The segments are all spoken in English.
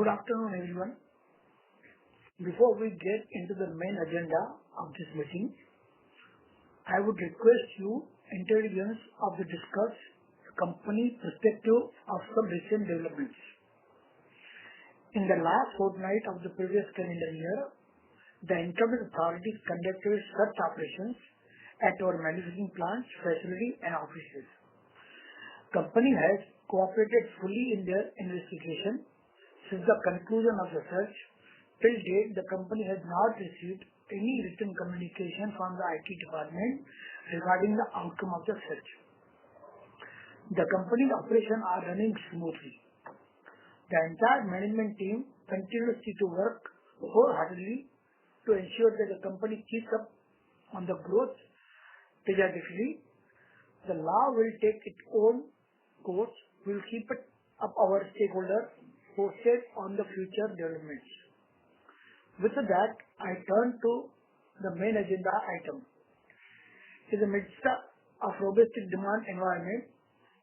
Good afternoon, everyone. Before we get into the main agenda of this meeting, I would request you intelligence of the discuss company perspective of some recent developments. In the last fortnight of the previous calendar year, the incumbent authorities conducted search operations at our manufacturing plants, facility and offices. Company has cooperated fully in their investigation. Since the conclusion of the search, till date, the company has not received any written communication from the IT department regarding the outcome of the search. The company's operations are running smoothly. The entire management team continues to work wholeheartedly to ensure that the company keeps up on the growth trajectory. The law will take its own course. We will keep it up our stakeholders posted on the future developments. With that, I turn to the main agenda item. In the midst of robust demand environment,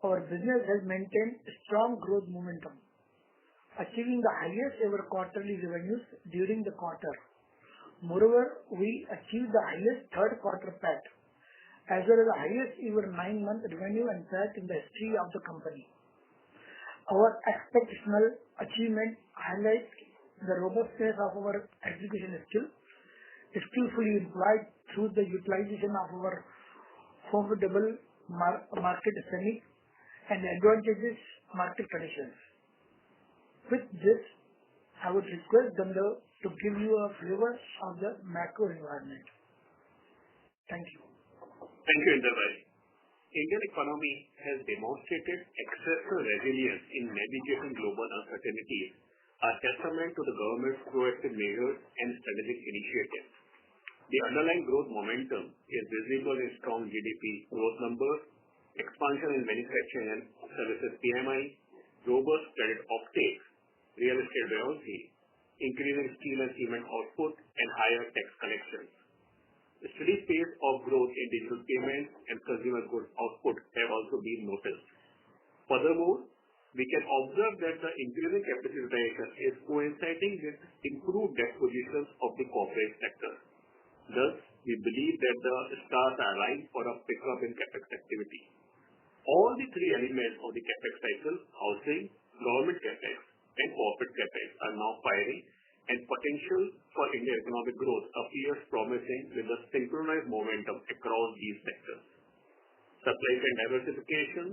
our business has maintained strong growth momentum, achieving the highest ever quarterly revenues during the quarter. Moreover, we achieved the highest third quarter PAT, as well as the highest ever 9-month revenue and PAT in the history of the company. Our exceptional achievement highlights the robustness of our execution skill, skillfully employed through the utilization of our formidable market strength and advantageous market conditions. With this, I would request Gandharv to give you a flavor of the macro environment. Thank you. Thank you, Inderbai. Indian economy has demonstrated exceptional resilience in navigating global uncertainties, a testament to the government's proactive measures and strategic initiatives. The underlying growth momentum is visible in strong GDP growth numbers, expansion in manufacturing and services PMI, robust credit uptake, real estate buoyancy, increasing steel and cement output, and higher tax collections. The steady pace of growth in digital payments and consumer goods output have also been noticed. Furthermore, we can observe that the increasing capacity utilization is coinciding with improved debt positions of the corporate sector. Thus, we believe that the stars are aligned for a pickup in capex activity. All the three elements of the capex cycle, housing, government capex, and corporate capex, are now firing, and potential for Indian economic growth appears promising with a synchronized momentum across these sectors. Supply chain diversification,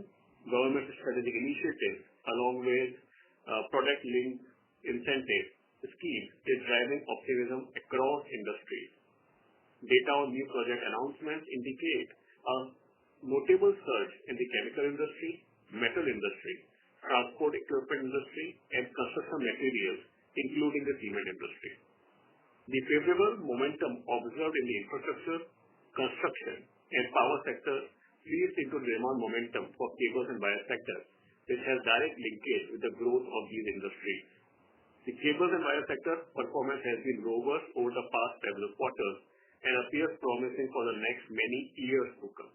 government strategic initiatives, along with product-linked incentive schemes is driving optimism across industries. Data on new project announcements indicate a notable surge in the chemical industry, metal industry, transport equipment industry, and construction materials, including the cement industry. The favorable momentum observed in the infrastructure, construction, and power sector feeds into the demand momentum for cables and wire sector, which has direct linkage with the growth of these industries. The cables and wire sector performance has been robust over the past several quarters and appears promising for the next many years to come.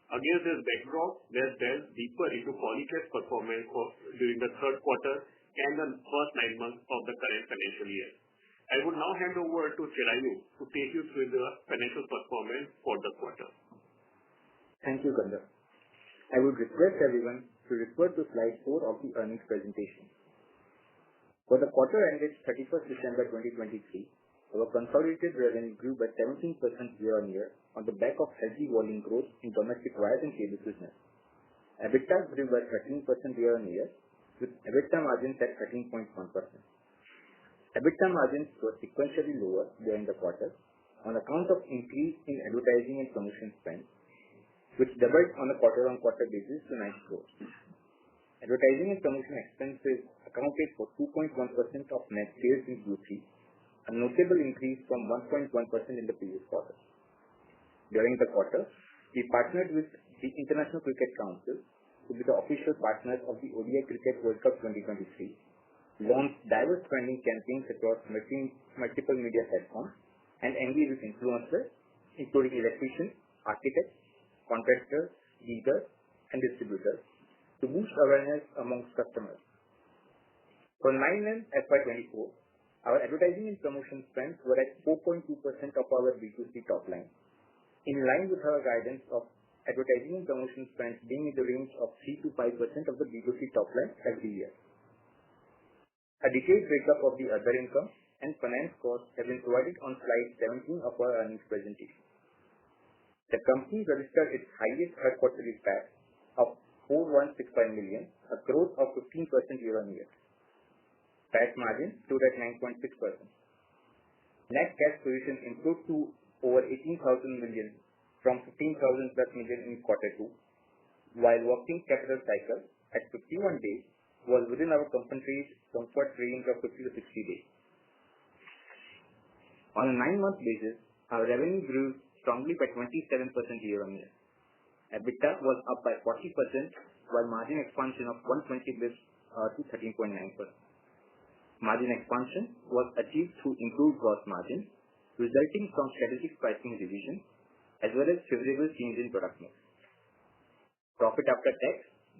Against this backdrop, let's delve deeper into Polycab's performance during the third quarter and the first 9 months of the current financial year. I would now hand over to Chirayu to take you through the financial performance for the quarter. Thank you, Gandharv. I would request everyone to refer to slide 4 of the earnings presentation. For the quarter ended 31st December 2023, our consolidated revenue grew by 17% year-on-year on the back of healthy volume growth in domestic wires and cables business. EBITDA grew by 13% year-on-year, with EBITDA margins at 13.1%. EBITDA margins were sequentially lower during the quarter on account of increase in advertising and promotion spend, which doubled on a quarter-on-quarter basis to 9 crores. Advertising and promotion expenses accounted for 2.1% of net sales in Q3, a notable increase from 1.1% in the previous quarter. During the quarter, we partnered with the International Cricket Council to be the official partners of the ODI Cricket World Cup 2023, launched diverse branding campaigns across multiple media platforms, and engaged with influencers, including electricians, architects, contractors, dealers, and distributors, to boost awareness amongst customers. For 9 months FY24, our advertising and promotion spends were at 4.2% of our B2C top line, in line with our guidance of advertising and promotion spends being in the range of 3 to 5% of the B2C top line every year. A detailed breakup of the other income and finance costs have been provided on slide 17 of our earnings presentation. The company registered its highest third quarterly PAT of 4165 million, a growth of 15% year-on-year. PAT margin stood at 9.6%. Net cash position improved to over 18,000 million from 15,000 plus million in Q2, while working capital cycle at 51 days was within our company's comfort range of 50 to 60 days. On a 9-month basis, our revenue grew strongly by 27% year-on-year. EBITDA was up by 40%, while margin expansion of 120 basis to 13.9%. Margin expansion was achieved through improved gross margin, resulting from strategic pricing revision, as well as favorable change in product mix. Profit after tax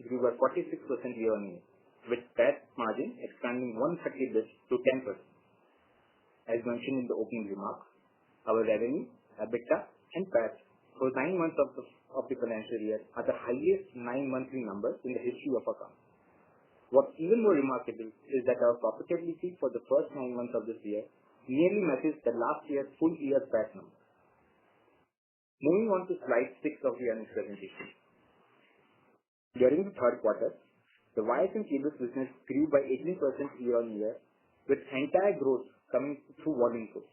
grew by 46% year-on-year, with PAT margin expanding 130 basis to 10%. As mentioned in the opening remarks, our revenue, EBITDA, and PAT for 9 months of the financial year are the highest 9-monthly numbers in the history of our company. What's even more remarkable is that our profitability for the first 9 months of this year nearly matches the last year's full year PAT number. Moving on to slide 6 of the earnings presentation. During the third quarter, the wires and cables business grew by 18% year-on-year, with entire growth coming through volume growth.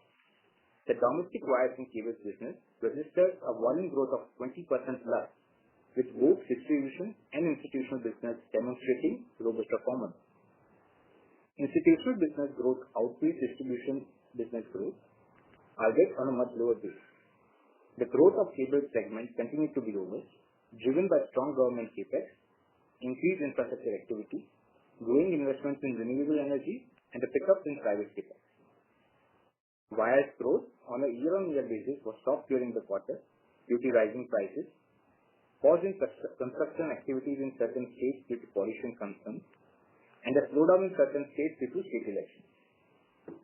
The domestic wires and cables business registered a volume growth of 20% plus, with both distribution and institutional business demonstrating robust performance. Institutional business growth outpaced distribution business growth, albeit on a much lower base. The growth of cable segment continued to be robust, driven by strong government capex, increased infrastructure activity, growing investments in renewable energy, and a pickup in private capex. Wires growth on a year-on-year basis was soft during the quarter due to rising prices, pause in construction activities in certain states due to pollution concerns, and a slowdown in certain states due to state elections.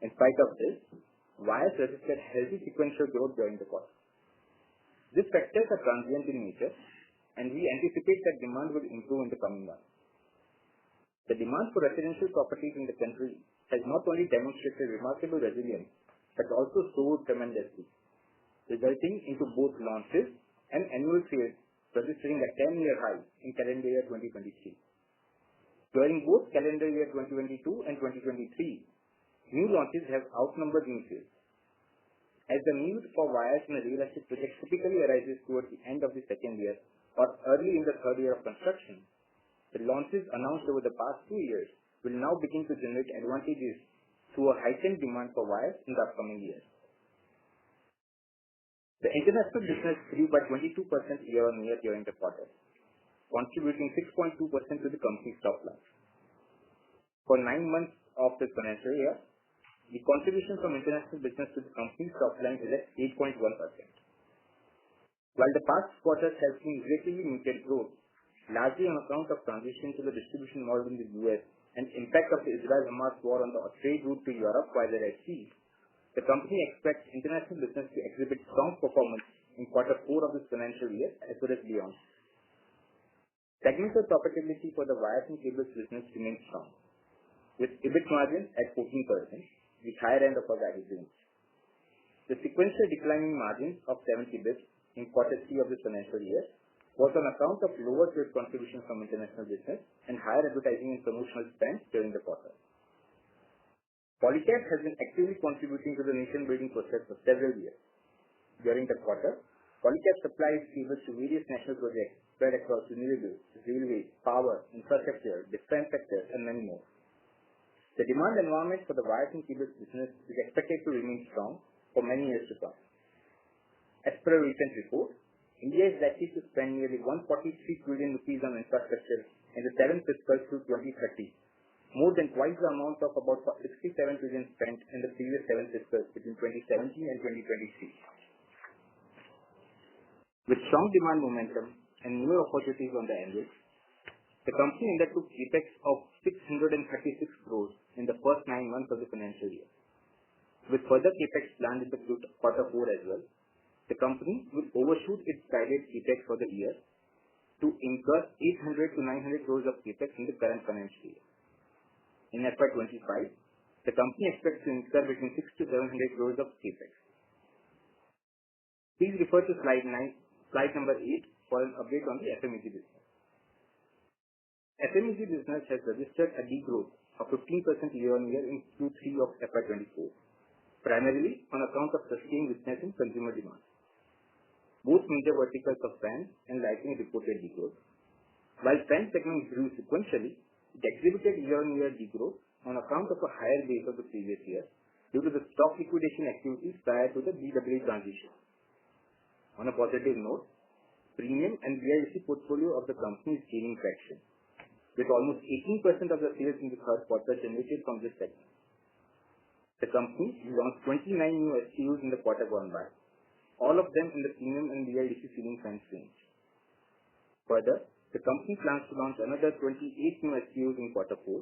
In spite of this, wires registered healthy sequential growth during the quarter. These factors are transient in nature, and we anticipate that demand will improve in the coming months. The demand for residential properties in the country has not only demonstrated remarkable resilience, but also soared tremendously, resulting into both launches and annual sales registering a 10-year high in calendar year 2023. During both calendar year 2022 and 2023, new launches have outnumbered new sales. As the need for wires in a real estate project typically arises towards the end of the second year or early in the third year of construction, the launches announced over the past 2 years will now begin to generate advantages through a heightened demand for wires in the upcoming years. The international business grew by 22% year-on-year during the quarter, contributing 6.2% to the company's top line. For 9 months of the financial year, the contribution from international business to the company's top line is at 8.1%. While the past quarters have seen relatively muted growth, largely on account of transition to the distribution model in the US and impact of the Israel-Hamas war on the trade route to Europe via the Red Sea, the company expects international business to exhibit strong performance in Q4 of this financial year as well as beyond. Segmental profitability for the wires and cables business remains strong, with EBIT margin at 14%, the higher end of our guided range. The sequential declining margins of 70 basis in Q3 of this financial year was on account of lower sales contribution from international business and higher advertising and promotional spend during the quarter. Polycab has been actively contributing to the nation-building process for several years. During the quarter, Polycab supplies cables to various national projects spread across renewables, railways, power, infrastructure, defense sector, and many more. The demand environment for the wires and cables business is expected to remain strong for many years to come. As per a recent report, India is likely to spend nearly 143 trillion rupees on infrastructure in the 7th fiscal through 2030, more than twice the amount of about 67 trillion spent in the previous 7 fiscals between 2017 and 2023. With strong demand momentum and new opportunities on the anvil, the company undertook capex of 636 crores in the first 9 months of the financial year. With further CapEx planned in the quarter 4 as well, the company will overshoot its guided CapEx for the year to incur 800 to 900 crores of CapEx in the current financial year. In FY25, the company expects to incur between 6 to 700 crores of CapEx. Please refer to slide number 8 for an update on the FMEG business. FMEG business has registered a degrowth of 15% year-on-year in Q3 of FY24, primarily on account of sustained weakness in consumer demand. Both major verticals of fans and lighting reported degrowth. While fan segment grew sequentially, it exhibited year-on-year degrowth on account of a higher base of the previous year due to the stock liquidation activities prior to the BWA transition. On a positive note, premium and BIDC portfolio of the company is gaining traction, with almost 18% of the sales in the third quarter generated from this segment. The company launched 29 new SKUs in the quarter gone by, all of them in the premium and BIDC ceiling fans range. Further, the company plans to launch another 28 new SKUs in quarter 4,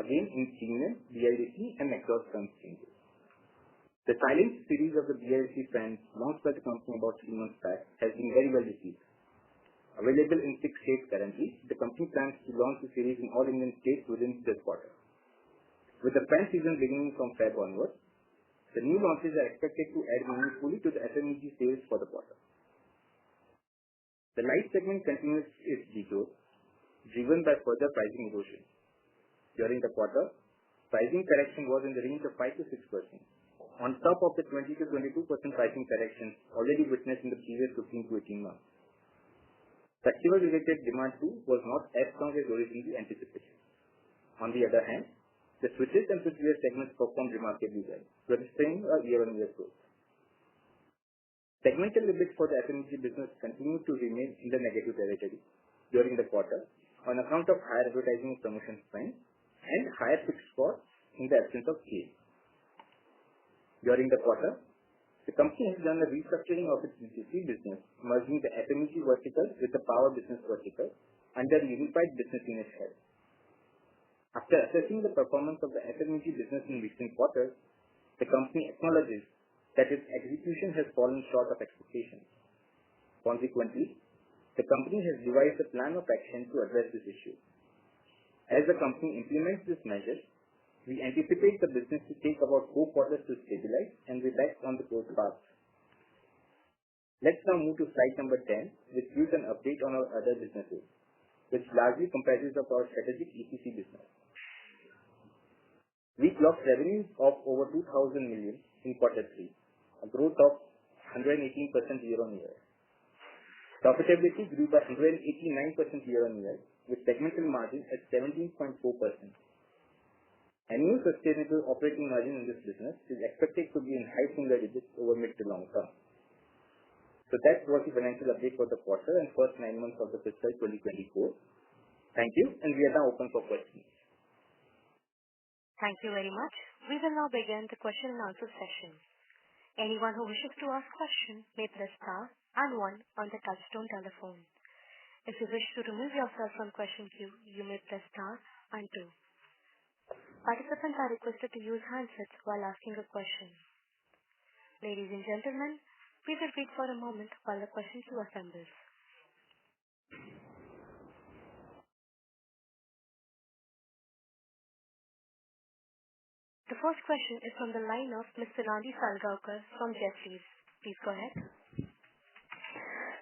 again in premium, BIDC and exhaust fans ranges. The Silent series of the BIDC fans launched by the company about 3 months back has been very well received. Available in 6 states currently, the company plans to launch the series in all Indian states within this quarter. With the fan season beginning from February onwards, the new launches are expected to add meaningfully to the FMEG sales for the quarter. The light segment continues its degrowth, driven by further pricing erosion. During the quarter, pricing correction was in the range of 5 to 6%, on top of the 20 to 22% pricing corrections already witnessed in the previous 15 to 18 months. Festival-related demand too was not as strong as originally anticipated. On the other hand, the switches and switchgear segments performed remarkably well, registering a year-on-year growth. Segmental EBIT for the FMEG business continued to remain in the negative territory during the quarter on account of higher advertising and promotion spend and higher fixed costs in the absence of scale. During the quarter, the company has done a restructuring of its B2C business, merging the FMEG vertical with the power business vertical under the unified business unit head. After assessing the performance of the FMEG business in recent quarters, the company acknowledges that its execution has fallen short of expectations. Consequently, the company has devised a plan of action to address this issue. As the company implements this measure, we anticipate the business to take about 4 quarters to stabilize and be back on the growth path. Let's now move to slide number 10, which gives an update on our other businesses, which largely comprises of our strategic EPC business. We clocked revenues of over 2,000 million in quarter 3, a growth of 118% year-on-year. Profitability grew by 189% year-on-year, with segmental margin at 17.4%. Annual sustainable operating margin in this business is expected to be in high single digits over mid to long term. So that was the financial update for the quarter and first 9 months of the fiscal 2024. Thank you, and we are now open for questions. Thank you very much. We will now begin the question and answer session. Anyone who wishes to ask questions may press star and 1 on the touchtone telephone. If you wish to remove yourself from question queue, you may press star and 2. Participants are requested to use handsets while asking a question. Ladies and gentlemen, please wait for a moment while the question queue assembles. The first question is from the line of Mr. Rani Salgaonkar from Jefferies. Please go ahead.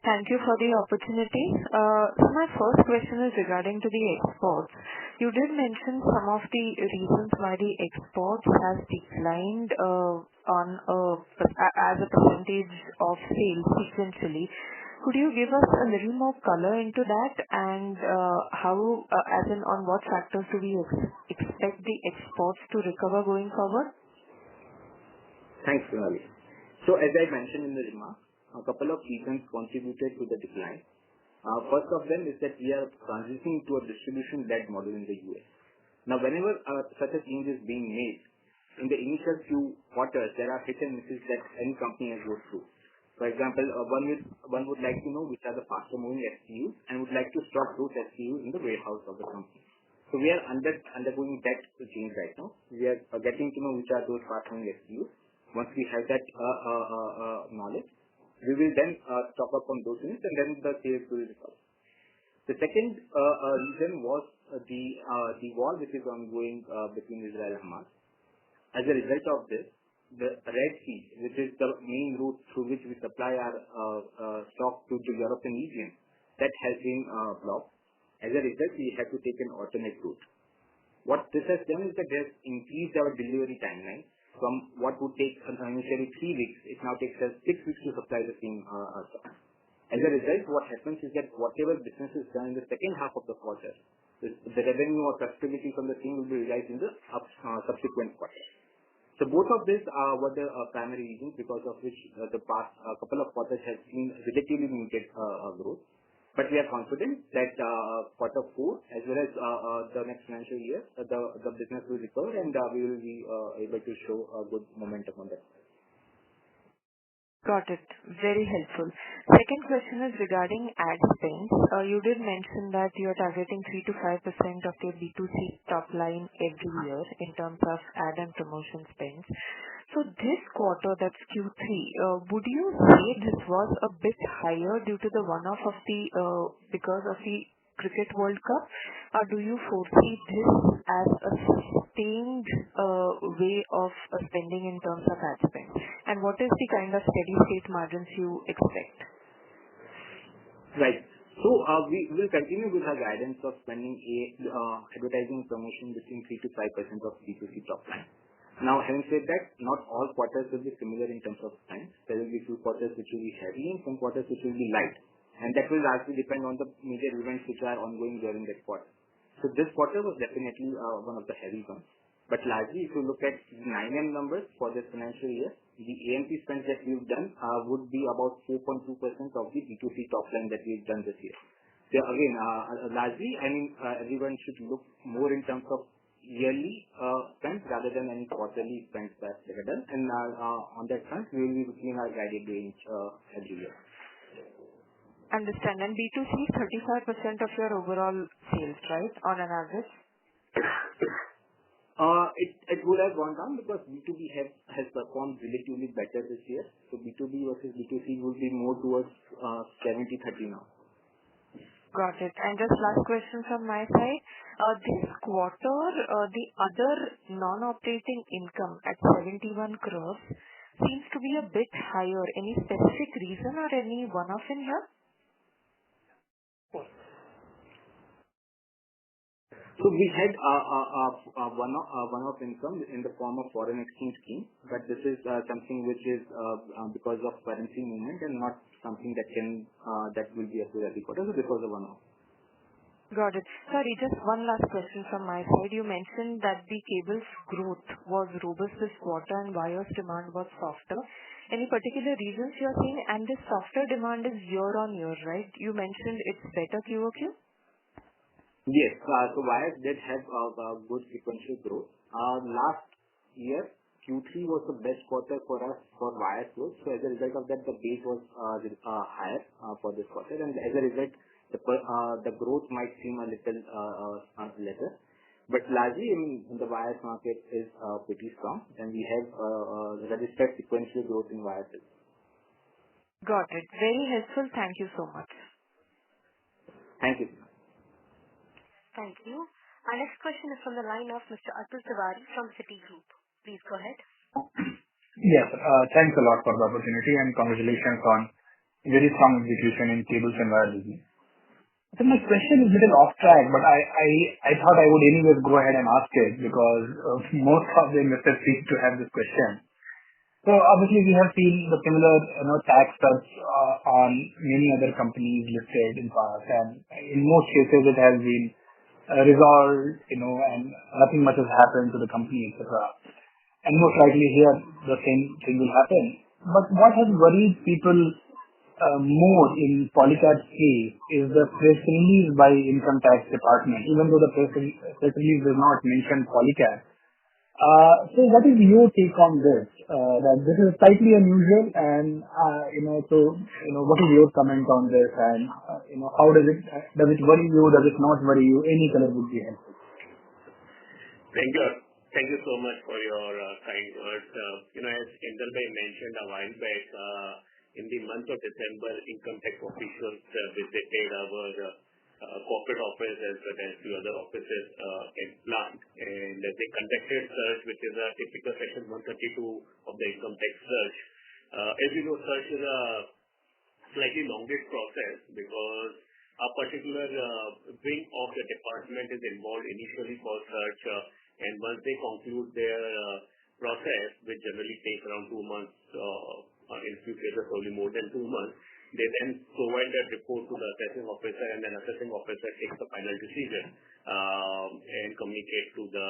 Thank you for the opportunity. So my first question is regarding to the exports. You did mention some of the reasons why the exports has declined as a percentage of sales sequentially. Could you give us a little more color into that and on what factors do we expect the exports to recover going forward? Thanks, Sonali. So as I mentioned in the remarks, a couple of reasons contributed to the decline. First of them is that we are transitioning to a distribution-led model in the US. Now, whenever such a change is being made, in the initial few quarters, there are hit and misses that any company has gone through. For example, one would like to know which are the faster moving SKUs and would like to stock those SKUs in the warehouse of the company. So we are undergoing that change right now. We are getting to know which are those fast-moving SKUs. Once we have that knowledge, we will then stock up on those units, and then the sales will recover. The second reason was the war which is ongoing between Israel and Hamas. As a result of this, the Red Sea, which is the main route through which we supply our stock to the European region, that has been blocked. As a result, we have to take an alternate route. What this has done is that it has increased our delivery timeline from what would take initially 3 weeks. It now takes us 6 weeks to supply the same stock. As a result, what happens is that whatever business is done in the second half of the quarter, the revenue or profitability from the same will be realized in the subsequent quarter. So both of these were the primary reasons because of which the past couple of quarters have seen relatively muted growth. But we are confident that quarter 4 as well as the next financial year, the business will recover and we will be able to show a good momentum on that. Got it. Very helpful. Second question is regarding ad spend. You did mention that you are targeting 3 to 5% of your B2C top line every year in terms of ad and promotion spends. So this quarter, that's Q3, would you say this was a bit higher due to the one-off of because of the Cricket World Cup, or do you foresee this as a sustained way of spending in terms of ad spend? And what is the kind of steady state margins you expect? Right. So we will continue with our guidance of spending advertising promotion between 3 to 5% of B2C top line. Now, having said that, not all quarters will be similar in terms of spend. There will be few quarters which will be heavy and some quarters which will be light. And that will largely depend on the major events which are ongoing during that quarter. So this quarter was definitely one of the heavy ones. But largely, if you look at 9M numbers for this financial year, the AMP spend that we've done would be about 4.2% of the B2C top line that we've done this year. So again, largely, I mean, everyone should look more in terms of yearly spend rather than any quarterly spend that they have done. And on that front, we will be looking at our guided range every year. Understand. And B2C is 35% of your overall sales, right, on an average? It would have gone down because B2B has performed relatively better this year. So B2B versus B2C would be more towards 70-30 now. Got it. And just last question from my side. This quarter, the other non-operating income at 71 crores seems to be a bit higher. Any specific reason or any one-off in here? So we had one-off income in the form of foreign exchange scheme, but this is something which is because of currency movement and not something that will be approved every quarter. So this was a one-off. Got it. Sorry, just one last question from my side. You mentioned that the cables growth was robust this quarter and wires demand was softer. Any particular reasons you are seeing? And this softer demand is year on year, right? You mentioned it's better QOQ? Yes. So wires did have good sequential growth. Last year, Q3 was the best quarter for us for wire growth. So as a result of that, the base was higher for this quarter. And as a result, the growth might seem a little lesser. But largely, I mean, the wires market is pretty strong. And we have registered sequential growth in wires. Got it. Very helpful. Thank you so much. Thank you. Thank you. Our next question is from the line of Mr. Atul Tiwari from Citigroup. Please go ahead. Yes. Thanks a lot for the opportunity and congratulations on very strong execution in cables and wire business. So my question is a little off track, but I thought I would anyways go ahead and ask it because most of the investors seem to have this question. So obviously we have seen the similar tax cuts on many other companies listed in past, and in most cases it has been resolved, and nothing much has happened to the company, etc. And most likely here the same thing will happen. But what has worried people more in Polycab's case is the press release by Income Tax Department, even though the press release does not mention Polycab. So what is your take on this? That this is slightly unusual, and what is your comment on this, and how does it worry you? Does it not worry you? Any color would be helpful. Thank you. Thank you so much for your kind words. As Inder Bhai mentioned a while back, in the month of December, income tax officials visited our corporate office as well as the other offices in plant, and they conducted search, which is a typical section 132 of the income tax search. As you know, search is a slightly longish process because a particular wing of the department is involved initially for search, and once they conclude their process, which generally takes around 2 months, in few cases only more than 2 months, they then provide that report to the assessing officer, and then assessing officer takes the final decision and communicate the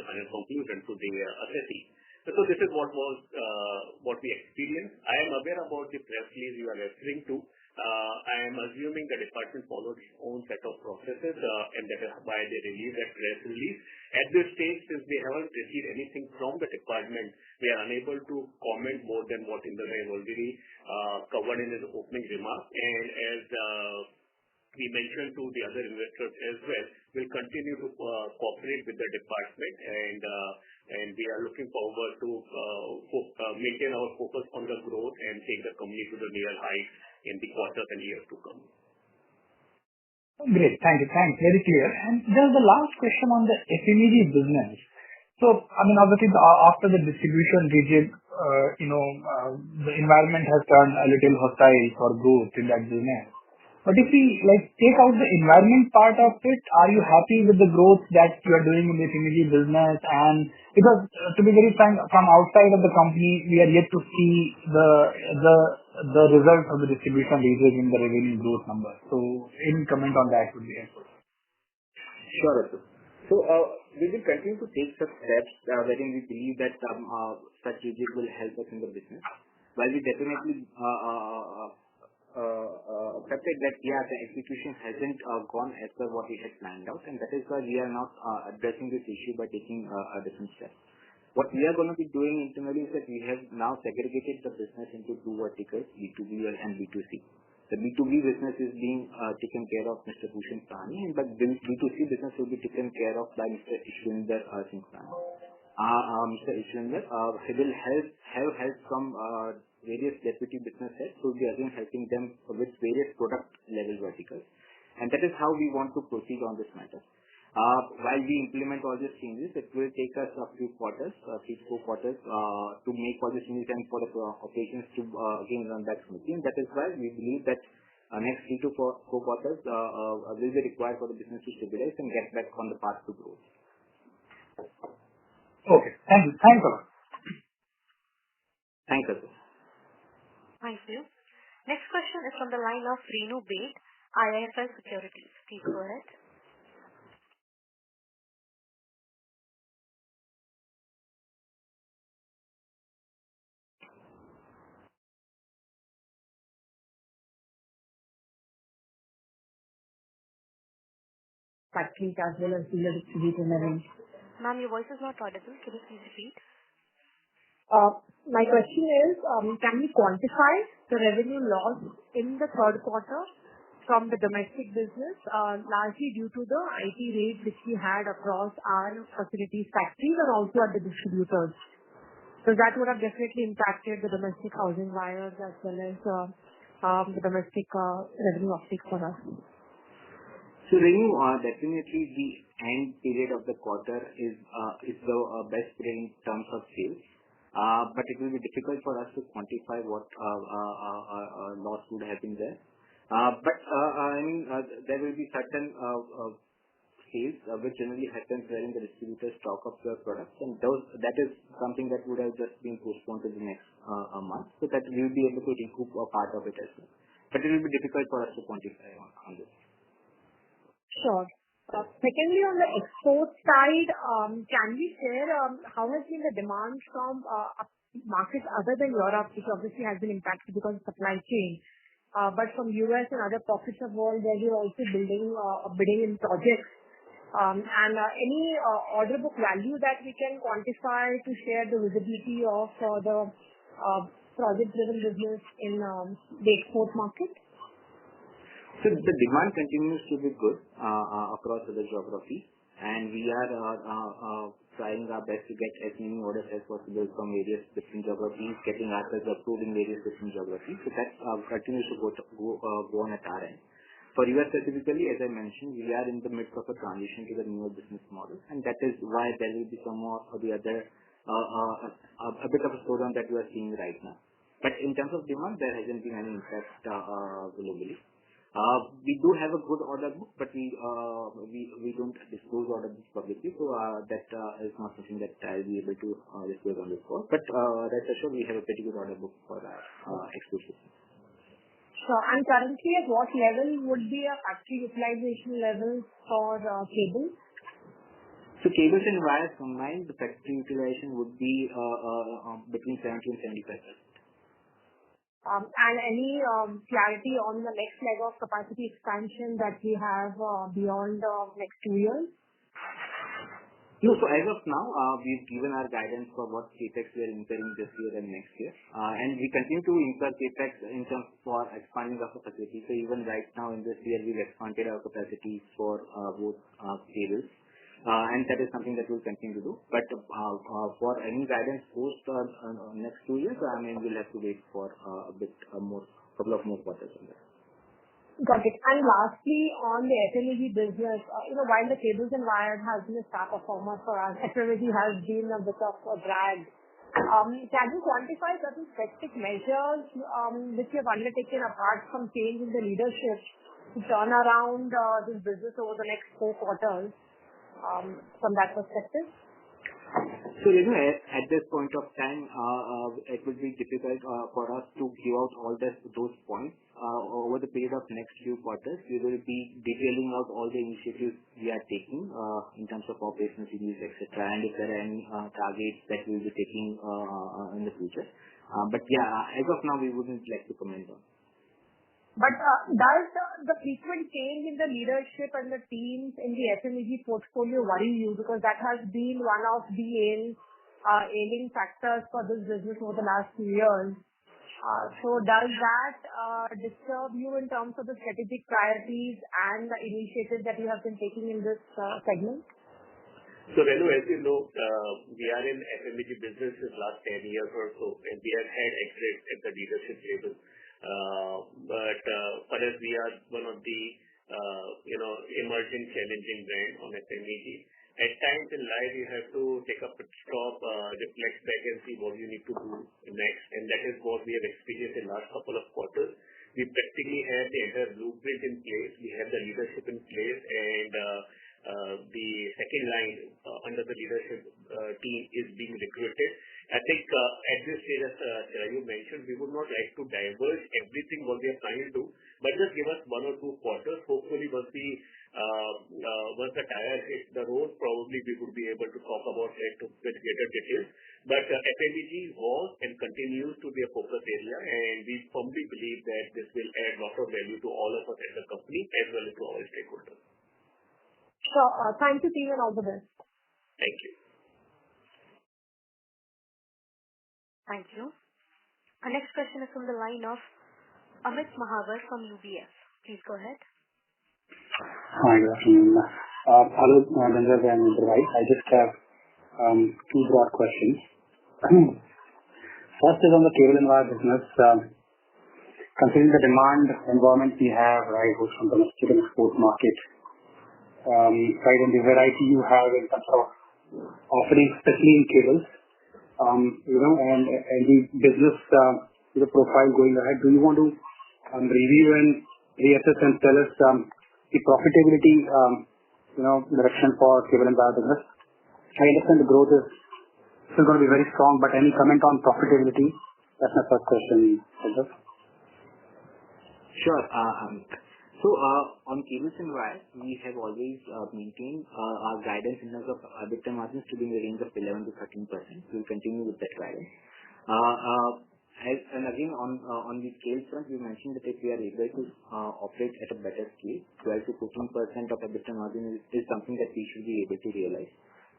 final conclusion to the assessee. So this is what we experienced. I am aware about the press release you are referring to. I am assuming the department followed its own set of processes, and that is why they released that press release. At this stage, since they haven't received anything from the department, we are unable to comment more than what Inder Bhai has already covered in his opening remarks. And as we mentioned to the other investors as well, we'll continue to cooperate with the department, and we are looking forward to maintain our focus on the growth and take the company to the near heights in the quarters and years to come. Great. Thank you. Thanks. Very clear. And just the last question on the FMEG business. So, obviously, after the distribution rejig, the environment has turned a little hostile for growth in that business. But if we take out the environment part of it, are you happy with the growth that you are doing in the FMEG business? And because to be very frank, from outside of the company, we are yet to see the results of the distribution rejig in the revenue growth number. So, any comment on that would be helpful. Sure, Atul. So, we will continue to take such steps wherein we believe that such rejig will help us in the business. While we definitely accepted that, the execution hasn't gone as per what we had planned out, and that is why we are not addressing this issue by taking a different step. What we are going to be doing internally is that we have now segregated the business into two verticals, B2B and B2C. The B2B business is being taken care of Mr. Bhushan Sahni, and the B2C business will be taken care of by Mr. Ishwinder Singh Sahni. Mr. Ishwinder will have help from various deputy business heads who will be again helping them with various product level verticals. And that is how we want to proceed on this matter. While we implement all these changes, it will take us a few quarters, 3-4 quarters, to make all these changes and for the operations to again run back smoothly. And that is why we believe that next 3-4 quarters will be required for the business to stabilize and get back on the path to growth. Okay. Thank you. Thanks a lot. Thanks, Atul. Thank you. Next question is from the line of Renu Baid, IIFL Securities. Please go ahead. Factories as well as dealer distributor level. Ma'am, your voice is not audible. Can you please repeat? My question is, can we quantify the revenue loss in the third quarter from the domestic business, largely due to the IT raid which we had across our facilities, factories, and also at the distributors? So that would have definitely impacted the domestic housing wires as well as the domestic revenue uptake for us. So, Renu, definitely the end period of the quarter is the best period in terms of sales. But it will be difficult for us to quantify what loss would have been there. But there will be certain sales which generally happens wherein the distributors stock up their products, and that is something that would have just been postponed to the next month, so that we will be able to recoup a part of it as well. But it will be difficult for us to quantify on this. Sure. Secondly, on the export side, can we share how has been the demand from markets other than Europe, which obviously has been impacted because of supply chain, but from US and other pockets of world where you're also bidding in projects, and any order book value that we can quantify to share the visibility of the project-driven business in the export market? So the demand continues to be good across the geography. and we are trying our best to get as many orders as possible from various different geographies, getting ourselves approved in various different geographies. So that continues to go on at our end. For US specifically, as I mentioned, we are in the midst of a transition to the newer business model, and that is why there will be some more or the other a bit of a slowdown that we are seeing right now. But in terms of demand, there hasn't been any impact globally. We do have a good order book, but we don't disclose order books publicly, so that is not something that I'll be able to disclose on this call. But rest assured, we have a pretty good order book for our export system. Sure. And currently, at what level would be a factory utilization level for cables? So cables and wires combined, the factory utilization would be between 70 and 75%. And any clarity on the next leg of capacity expansion that we have beyond the next 2 years? No, so as of now, we've given our guidance for what capex we are incurring this year and next year, and we continue to incur capex in terms for expanding our capacity. So even right now in this year, we've expanded our capacity for both cables, and that is something that we'll continue to do. But for any guidance post next 2 years, I mean, we'll have to wait for a bit more, couple of more quarters on that. Got it. And lastly, on the FMEG business, while the cables and wires has been a star performer for us, FMEG has been a bit of a drag. Can you quantify certain specific measures which you have undertaken apart from change in the leadership to turn around this business over the next 4 quarters from that perspective? So, at this point of time, it will be difficult for us to give out all those points. Over the period of next few quarters, we will be detailing out all the initiatives we are taking in terms of operational reviews, etc., and if there are any targets that we will be taking in the future. But yeah, as of now, we wouldn't like to comment on. But does the frequent change in the leadership and the teams in the FMEG portfolio worry you? Because that has been one of the ailing factors for this business over the last few years. So does that disturb you in terms of the strategic priorities and the initiatives that you have been taking in this segment? So, Renu, as you know, we are in FMEG business since last 10 years or so, and we have had exits at the leadership level. But for us, we are one of the emerging challenging brand on FMEG. At times in life, you have to take a pit stop, reflect back and see what you need to do next, and that is what we have experienced in the last couple of quarters. We practically have the entire blueprint in place. We have the leadership in place, and the second line under the leadership team is being recruited. I think at this stage, as you mentioned, we would not like to divulge everything what we are trying to do, but just give us 1 or 2 quarters. Hopefully, once the tire hits the road, probably we would be able to talk about it with greater details. But FMEG was and continues to be a focus area, and we firmly believe that this will add a lot of value to all of us as a company as well as to all stakeholders. Sure. Thank you, team, and all the best. Thank you. Thank you. Our next question is from the line of Amit Mahawar from UBS. Please go ahead. Hi, good afternoon. Hello, Gandharv and Mr. I just have 2 broad questions. First is on the cable and wire business. Considering the demand environment we have, right, both from domestic and export market, right, and the variety you have in terms of offerings, especially in cables, and the business the profile going ahead, do you want to review and reassess and tell us the profitability direction for cable and wire business? I understand the growth is still going to be very strong, but any comment on profitability? That's my first question, Gandharv. Sure. So on cables and wires, we have always maintained our guidance in terms of EBITDA margins to be in the range of 11 to 13%. We'll continue with that guidance. And again, on the scale front, we mentioned that if we are able to operate at a better scale, 12 to 14% of EBITDA margin is something that we should be able to realize.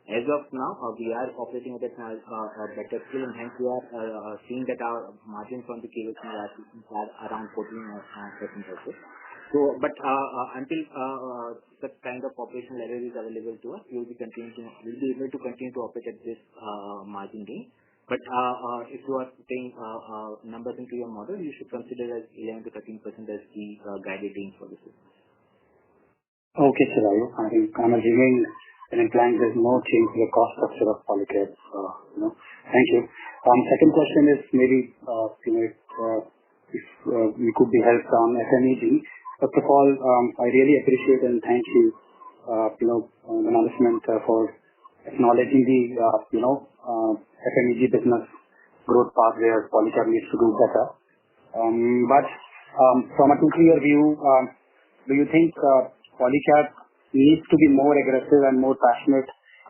As of now, we are operating at a better scale, and hence we are seeing that our margins on the cables and wires are around 14% also. Until such kind of operational leverage is available to us, we'll be able to continue to operate at this margin range. If you are putting numbers into your model, you should consider as 11% to 13% as the guided range for this business. Okay, Chirayu. I think I'm assuming and implying there's no change in the cost structure of Polycab. Thank you. Second question is maybe if we could be helped on FMEG. First of all, I really appreciate and thank you, the management for acknowledging the FMEG business growth path where Polycab needs to do better. From a 2-3-year view, do you think Polycab needs to be more aggressive and more passionate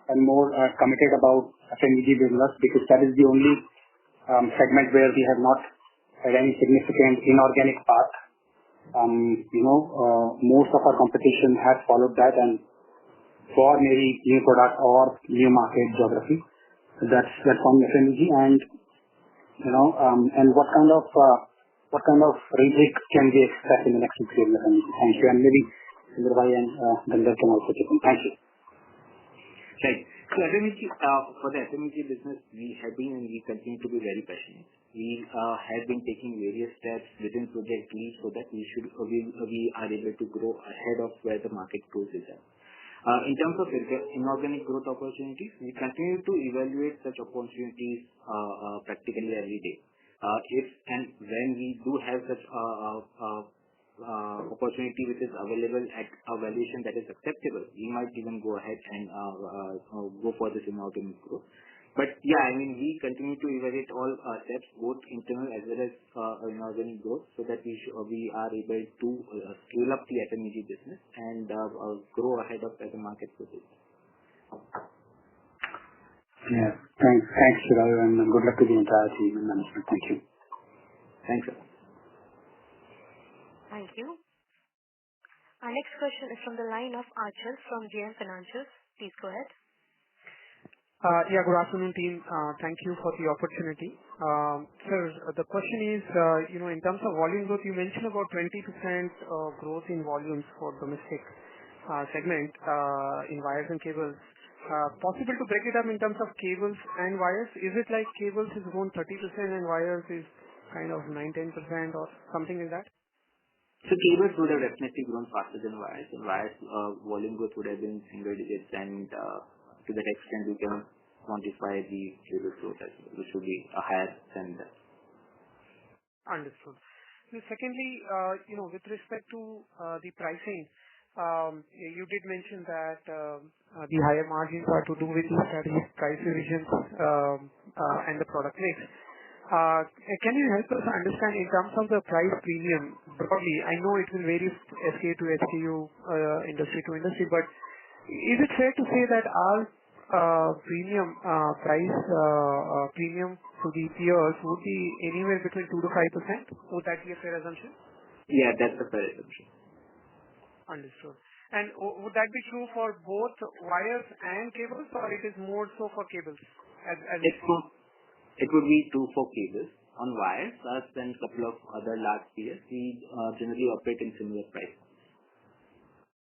and more committed about FMEG business, because that is the only segment where we have not had any significant inorganic path. Most of our competition has followed that and for maybe new product or new market geography. That's on FMEG. What kind of rejig can we expect in the next 6 years? Thank you. Maybe Sundarbai and Gandharv can also chip in. Thank you. Right. For the FMEG business, we have been and we continue to be very passionate. We have been taking various steps within Project Leap so that we are able to grow ahead of where the market growth is at. In terms of inorganic growth opportunities, we continue to evaluate such opportunities practically every day. If and when we do have such opportunity which is available at a valuation that is acceptable, we might even go ahead and go for this inorganic growth. We continue to evaluate all steps, both internal as well as inorganic growth, so that we are able to scale up the FMEG business and grow ahead of where the market growth is. Yeah. Thanks, Chirayu, and good luck to the entire team and management. Thank you. Thanks, sir. Thank you. Our next question is from the line of Achal from JM Financial. Please go ahead. Good afternoon, team. Thank you for the opportunity. Sir, the question is, in terms of volume growth, you mentioned about 20% growth in volumes for domestic segment in wires and cables. Possible to break it up in terms of cables and wires? Is it like cables is grown 30% and wires is kind of 9-10% or something like that? Cables would have definitely grown faster than wires. Wires volume growth would have been single digits, and to that extent we can quantify the cable growth as well, which would be higher than that. Understood. Secondly, with respect to the pricing, you did mention that the higher margins are to do with the strategic price revisions and the product mix. Can you help us understand in terms of the price premium broadly? I know it will vary SKU to SKU, industry to industry, but is it fair to say that our price premium to the peers would be anywhere between 2 to 5%? Would that be a fair assumption? Yeah, that's a fair assumption. Understood. Would that be true for both wires and cables, or it is more so for cables? It would be true for cables. On wires, us and a couple of other large peers, we generally operate in similar price.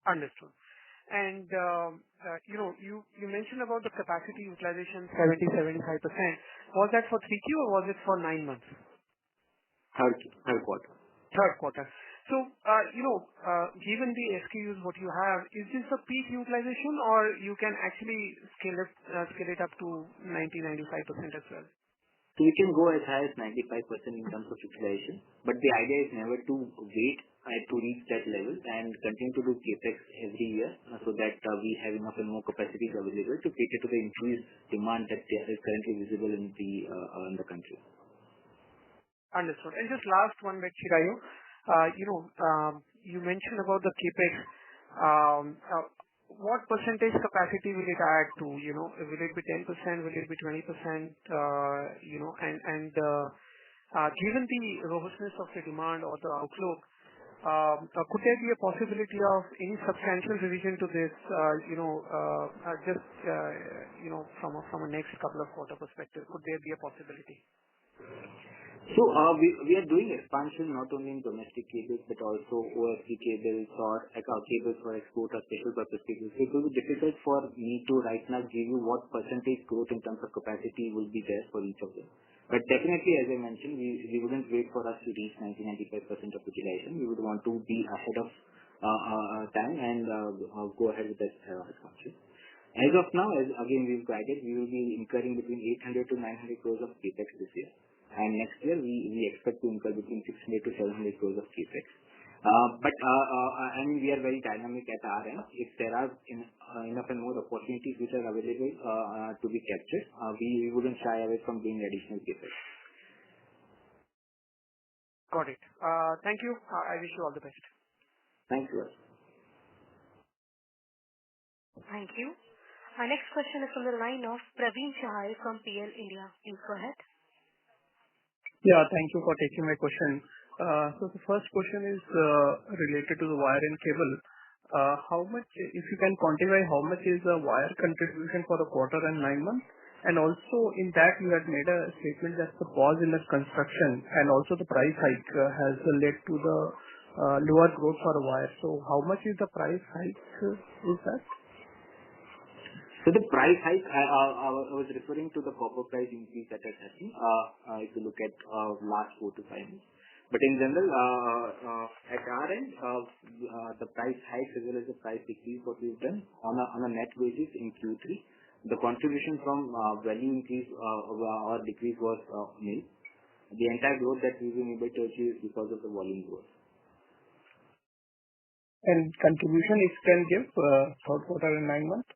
Understood. You mentioned about the capacity utilization 70-75%. Was that for 3Q or was it for 9 months? Third quarter. Third quarter. Given the SKUs what you have, is this a peak utilization or you can actually scale it up to 90-95% as well? We can go as high as 95% in terms of utilization, but the idea is never to wait to reach that level and continue to do CapEx every year so that we have enough and more capacities available to cater to the increased demand that is currently visible in the country. Understood. Just last one with Chirayu. You mentioned about the CapEx. What percentage capacity will it add to? Will it be 10%? Will it be 20%? Given the robustness of the demand or the outlook, could there be a possibility of any substantial revision to this, from a next couple of quarter perspective? Could there be a possibility? We are doing expansion not only in domestic cables but also OFC cables or cables for export or special purpose cables. It will be difficult for me to right now give you what percentage growth in terms of capacity will be there for each of them. But definitely, as I mentioned, we wouldn't wait for us to reach 90-95% of utilization. We would want to be ahead of time and go ahead with that expansion. As of now, as again we've guided, we will be incurring between 800 to 900 crores of capex this year. And next year, we expect to incur between 600 to 700 crores of capex. I mean, we are very dynamic at our end. If there are enough and more opportunities which are available to be captured, we wouldn't shy away from doing additional capex. Got it. Thank you. I wish you all the best. Thank you. Thank you. Our next question is from the line of Praveen Chahai from PL India. Please go ahead. Yeah, thank you for taking my question. The first question is related to the wire and cable. How much, if you can quantify, how much is the wire contribution for the quarter and 9 months? And also in that you had made a statement that the pause in the construction and also the price hike has led to the lower growth for wire. So how much is the price hike is that? So the price hike, I was referring to the copper price increase that has happened, if you look at last 4 to 5 months. But in general, at our end, the price hike as well as the price decrease what we've done on a net basis in Q3, the contribution from value increase or decrease was nil. The entire growth that we've been able to achieve is because of the volume growth. And contribution, if you can give, third quarter and 9 months?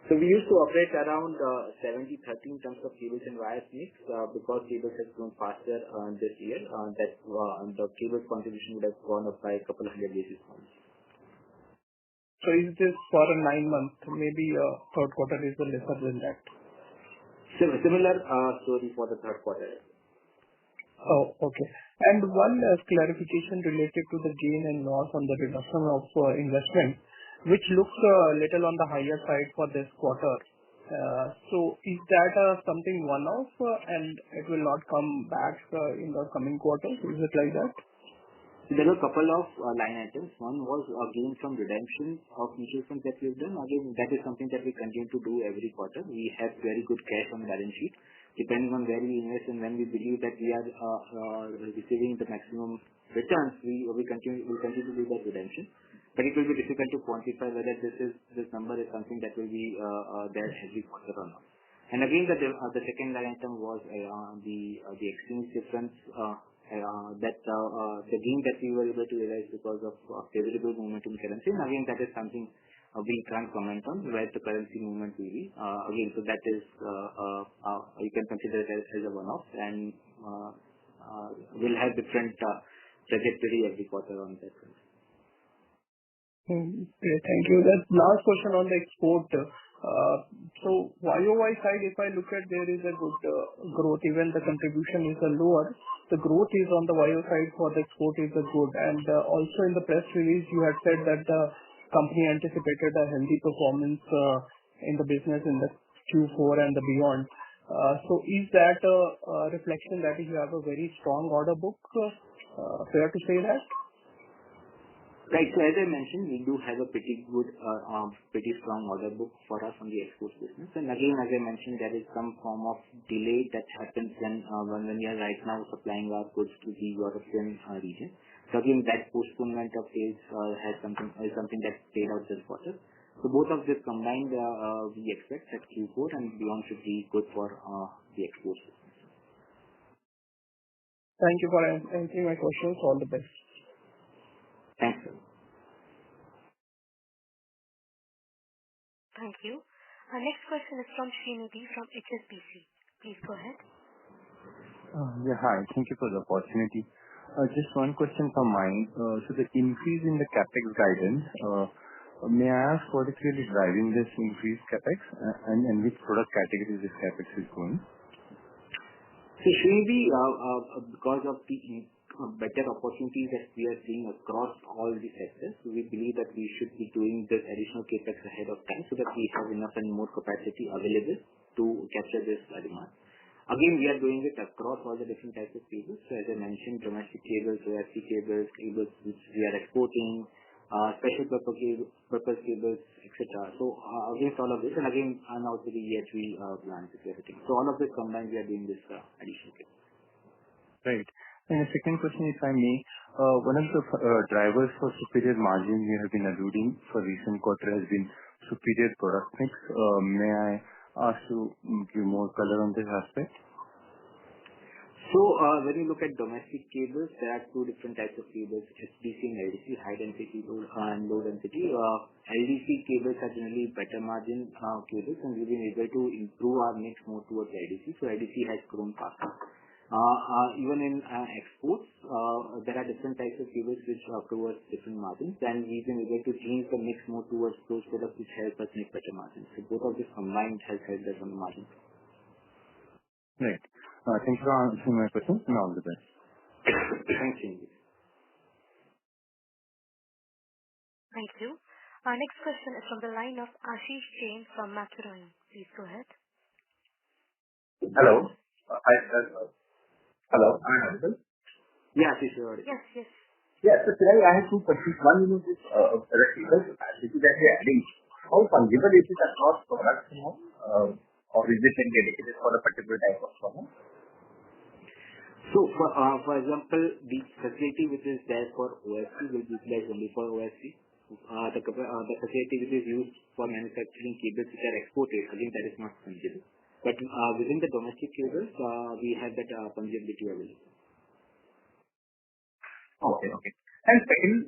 So we used to operate around 70-30 in terms of cables and wires mix because cables has grown faster this year. That the cables contribution would have gone up by a couple of 100 basis points. So is this for a 9 month? Maybe third quarter is lesser than that. Similar story for the third quarter. Oh, okay. And one clarification related to the gain and loss on the reduction of investment, which looks a little on the higher side for this quarter. So is that something one-off and it will not come back in the coming quarters? Is it like that? There were a couple of line items. One was a gain from redemption of mutual funds that we've done. Again, that is something that we continue to do every quarter. We have very good cash on the balance sheet. Depending on where we invest and when we believe that we are receiving the maximum returns, we'll continue to do that redemption. But it will be difficult to quantify whether this number is something that will be there every quarter or not. And again, the second line item was the exchange difference that the gain that we were able to realize because of favorable movement in currency. And again, that is something we can't comment on where the currency movement will be. Again, so that is you can consider it as a one-off and will have different trajectory every quarter on that front. Okay, thank you. That last question on the export. So YOY side, if I look at there is a good growth, even the contribution is lower. The growth is on the YOY side for the export is good. And also in the press release, you had said that the company anticipated a healthy performance in the business in the Q4 and the beyond. So is that a reflection that you have a very strong order book? Fair to say that? Right. So as I mentioned, we do have a pretty good, pretty strong order book for us on the export business. And again, as I mentioned, there is some form of delay that happens when we are right now supplying our goods to the European region. So again, that postponement of sales is something that played out this quarter. So both of this combined, we expect that Q4 and beyond should be good for the export business. Thank you for answering my questions. All the best. Thanks, sir. Thank you. Our next question is from Srinidhi from HSBC. Please go ahead. Yeah, hi. Thank you for the opportunity. Just one question from mine. So the increase in the capex guidance, may I ask what is really driving this increased capex and which product categories this capex is going? So Srinidhi, because of the better opportunities that we are seeing across all the sectors, we believe that we should be doing this additional capex ahead of time so that we have enough and more capacity available to capture this demand. Again, we are doing it across all the different types of cables. So as I mentioned, domestic cables, OFC cables, cables which we are exporting, special purpose cables, etc. So against all of this, and again, and also the EHV plans that we are hitting. So all of this combined, we are doing this additional cable. Right. And the second question, if I may, one of the drivers for superior margin you have been alluding for recent quarter has been superior product mix. May I ask you to give more color on this aspect? So when you look at domestic cables, there are two different types of cables, HDC and LDC, high density and low density. LDC cables are generally better margin cables, and we've been able to improve our mix more towards LDC. So LDC has grown faster. Even in exports, there are different types of cables which are towards different margins, and we've been able to change the mix more towards those products which help us make better margins. So both of this combined has helped us on the margin. Right. Thank you for answering my questions, and all the best. Thank you. Thank you. Our next question is from the line of Ashish Jain from Mathurine. Please go ahead. Hello. Hello. Am I audible? Yeah, Ashish, you're audible. Yes, yes. Yeah. So today I have two questions. One, this receiver capacity that we are adding, how fungible is it across products now? Or is it dedicated for a particular type of product? So, for example, the facility which is there for OFC will be utilized only for OFC. The facility which is used for manufacturing cables which are exported, again, that is not fungible. But within the domestic cables, we have that fungibility available. Okay. And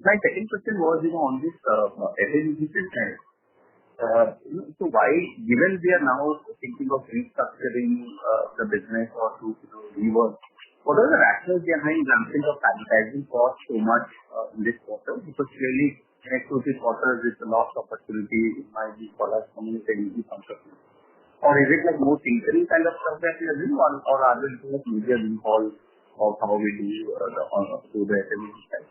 my second question was, on this FY24 side. So why, given we are now thinking of restructuring the business or to rework, what are the rationales behind ramping up advertising costs so much in this quarter? Because clearly, next to this quarter, with the lost opportunity, it might be for us communicating easy concept. Or is it like more tinkering kind of stuff that we are doing, or are we looking at media recall of how we do the FY24 side?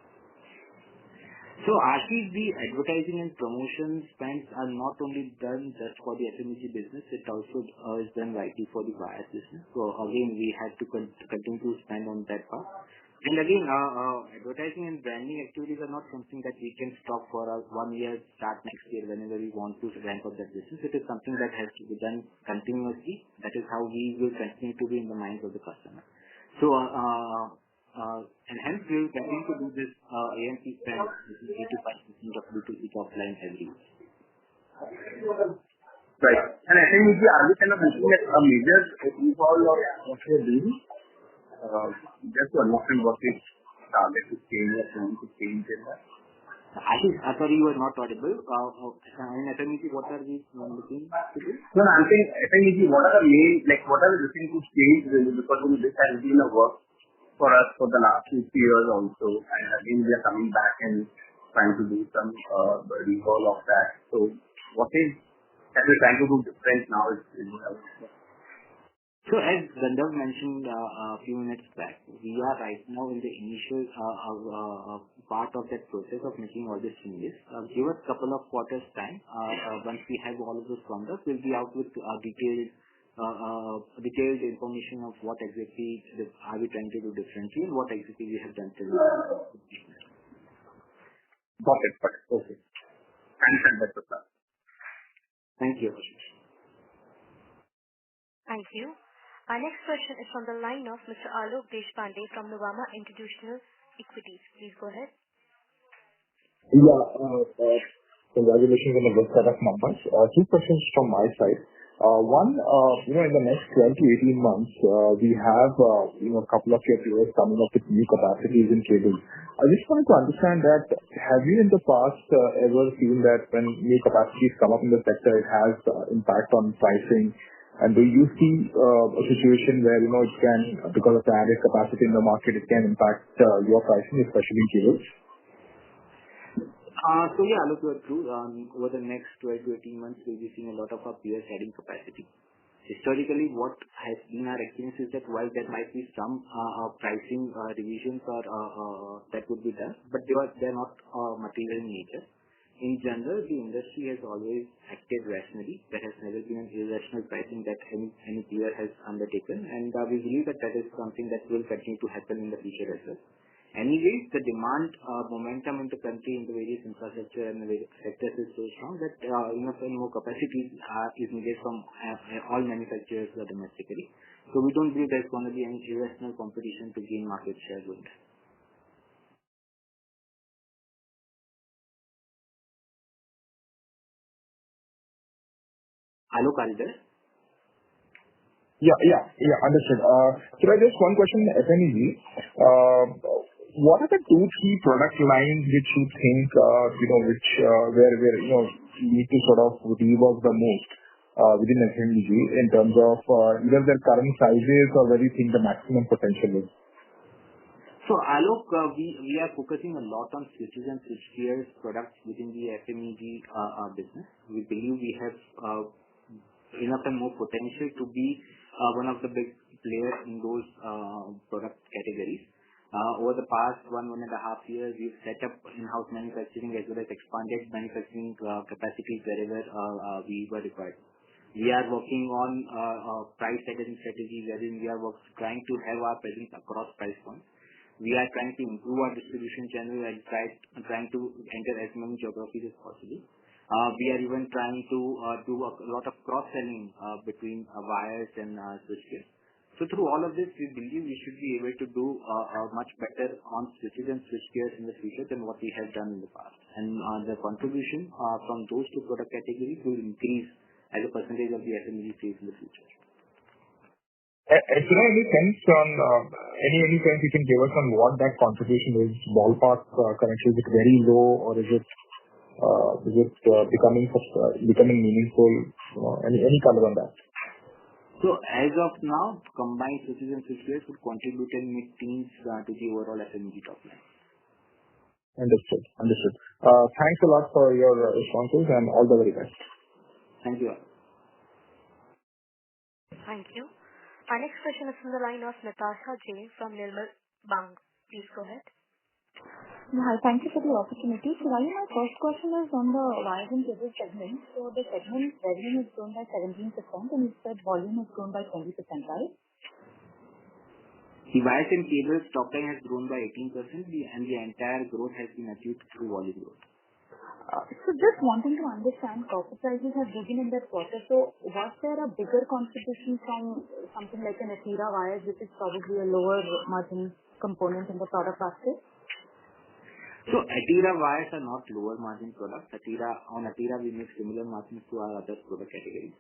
So actually, the advertising and promotion spends are not only done just for the FMEG business, it also is done rightly for the wires business. So again, we had to continue to spend on that part. And again, advertising and branding activities are not something that we can stop for a 1 year, start next year whenever we want to ramp up that business. It is something that has to be done continuously. That is how we will continue to be in the minds of the customer. So, and hence we will continue to do this AMP spend, which is 85% of B2C top line every year. Right. And FMEG, are we kind of looking at a major recall of what we are doing? Just to understand what is target to change or trying to change in that. Ashish, sorry, you were not audible. In FMEG, what are we looking to do? No, I'm saying FMEG, what are we looking to change really? Because this has been a work for us for the last 2 years also. And again, we are coming back and trying to do some recall of that. So what is that we're trying to do different now? So as Gandharv mentioned a few minutes back, we are right now in the initial part of that process of making all these changes. Give us a couple of quarters time. Once we have all of those formed up, we'll be out with detailed information of what exactly are we trying to do differently and what exactly we have done till now. Got it. Okay. Thanks. Thank you. Thank you. Our next question is from the line of Mr. Alok Deshpande from Nuvama Institutional Equities. Please go ahead. Yeah. Congratulations on the good set of numbers. 2 questions from my side. One, in the next 12 to 18 months, we have a couple of your players coming up with new capacities in cables. I just wanted to understand that, have you in the past ever seen that when new capacities come up in the sector, it has impact on pricing? And do you see a situation where, it can, because of the added capacity in the market, it can impact your pricing, especially in cables? So yeah, look, you're true. Over the next 12 to 18 months, we'll be seeing a lot of our peers adding capacity. Historically, what has been our experience is that while there might be some pricing revisions or that would be done, but they're not material in nature. In general, the industry has always acted rationally. There has never been an irrational pricing that any player has undertaken, and we believe that is something that will continue to happen in the future as well. Anyways, the demand momentum in the country in the various infrastructure and the various sectors is so strong that enough and more capacity is needed from all manufacturers domestically. So we don't believe there's going to be any irrational competition to gain market share going ahead. Hello, Kalidar? Yeah, understood. I just one question in FMEG. What are the 2-3 product lines which you think, where you need to sort of rework the most within FMEG in terms of either their current sizes or where you think the maximum potential is? So, Alok, we are focusing a lot on switches and switchgear products within the FMEG business. We believe we have enough and more potential to be one of the big players in those product categories. Over the past 1.5 years, we've set up in-house manufacturing as well as expanded manufacturing capacities wherever we were required. We are working on price setting strategies, wherein we are trying to have our presence across price points. We are trying to improve our distribution channel and trying to enter as many geographies as possible. We are even trying to do a lot of cross-selling between wires and switchgear. So through all of this, we believe we should be able to do much better on switches and switchgear in the future than what we have done in the past. And the contribution from those 2 product categories will increase as a percentage of the FMEG sales in the future. Any sense on any sense you can give us on what that contribution is? Ballpark currently, is it very low or is it becoming meaningful? Any color on that? So as of now, combined switches and switchgear would contribute in mid-teens to the overall FMEG top line. Understood. Thanks a lot for your responses and all the very best. Thank you. Thank you. Our next question is from the line of Natasha J from Nirmal Bang. Please go ahead. Hi, thank you for the opportunity. So my first question is on the wires and cables segment. So the segment revenue has grown by 17% and you said volume has grown by 20%, right? The wires and cables top line has grown by 18% and the entire growth has been achieved through volume growth. So just wanting to understand, copper prices have risen in that quarter. So was there a bigger contribution from something like an Atira wires, which is probably a lower margin component in the product basket? So Atira wires are not lower margin products. On Atira, we make similar margins to our other product categories.